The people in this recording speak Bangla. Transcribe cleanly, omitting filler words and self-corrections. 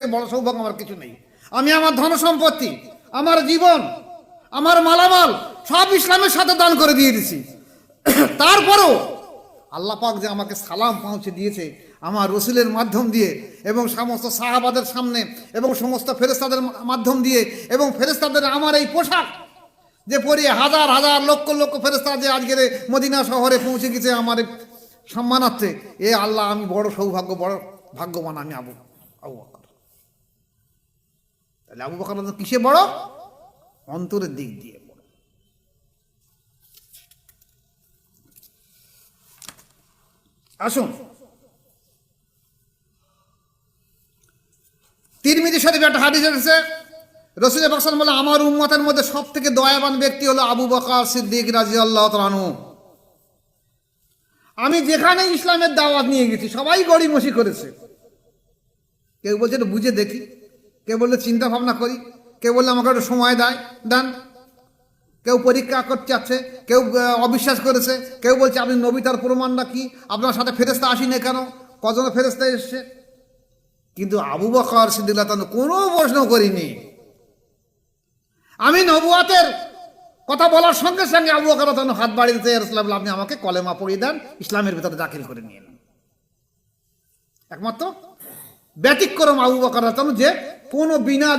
বড় সৌভাগ্য আমার কিছু নেই। আমি আমার ধন সম্পত্তি, আমার জীবন, আমার মালামাল সব ইসলামের সাথে দান করে দিয়ে দিছি। তারপরেও আল্লাহ পাক যে আমাকে সালাম পৌঁছে দিয়েছে আমার রসুলের মাধ্যম দিয়ে এবং সমস্ত সাহাবাদের সামনে এবং সমস্ত ফেরেশতাদের মাধ্যম দিয়ে এবং ফেরেশতাদের আমার এই পোশাক যে পরিয়ে হাজার হাজার লক্ষ লক্ষ ফেরেশতা যে আজকের মদিনা শহরে পৌঁছে গেছে আমার সম্মানার্থে, এ আল্লাহ আমি বড় সৌভাগ্য, বড় ভাগ্যবান আমি আবু বকর। তাহলে আবু বকর কিসে বড়? অন্তরের দিক দিয়ে বড়। আসুন, তিরমিজি শরীফে একটা হাদিস এসেছে, রাসূল পাক সাল্লাল্লাহু আলাইহি ওয়াসাল্লাম বলে আমার উম্মতের মধ্যে সবথেকে দয়াবান ব্যক্তি হলো আবু বকর সিদ্দিক রাদিয়াল্লাহু তাআলা আনহু। আমি যেখানে ইসলামের দাওয়াত নিয়ে গেছি সবাই গড়িমসি করেছে। কেউ বলছে এটা বুঝে দেখি, কেউ বললে চিন্তা ভাবনা করি, কেউ বললে আমাকে একটু সময় দেন, কেউ পরীক্ষা করতে চাচ্ছে, কেউ অবিশ্বাস করেছে, কেউ বলছে আপনি নবী, তার প্রমাণটা কি? আপনার সাথে ফেরেশতা আসেনি কেন? কজন ফেরেশতা এসছে? কিন্তু আবু বকর সিদ্দিক রাদিয়াল্লাহু তাআলা কোনো প্রশ্ন করিনি। আমি নবুয়াতের কথা বলার সঙ্গে সঙ্গে আবু বকর রাদিয়াল্লাহু তাআলা হাত বাড়িয়ে দিতে, ইয়া রাসূলুল্লাহ আপনি আমাকে কলেমা পড়িয়ে দেন, ইসলামের ভিতরে দাখিল করে নিয়ে নেন। একমাত্র ব্যতিক্রম আবু বকর রাদিয়াল্লাহু তাআলা যে কোনো বিনা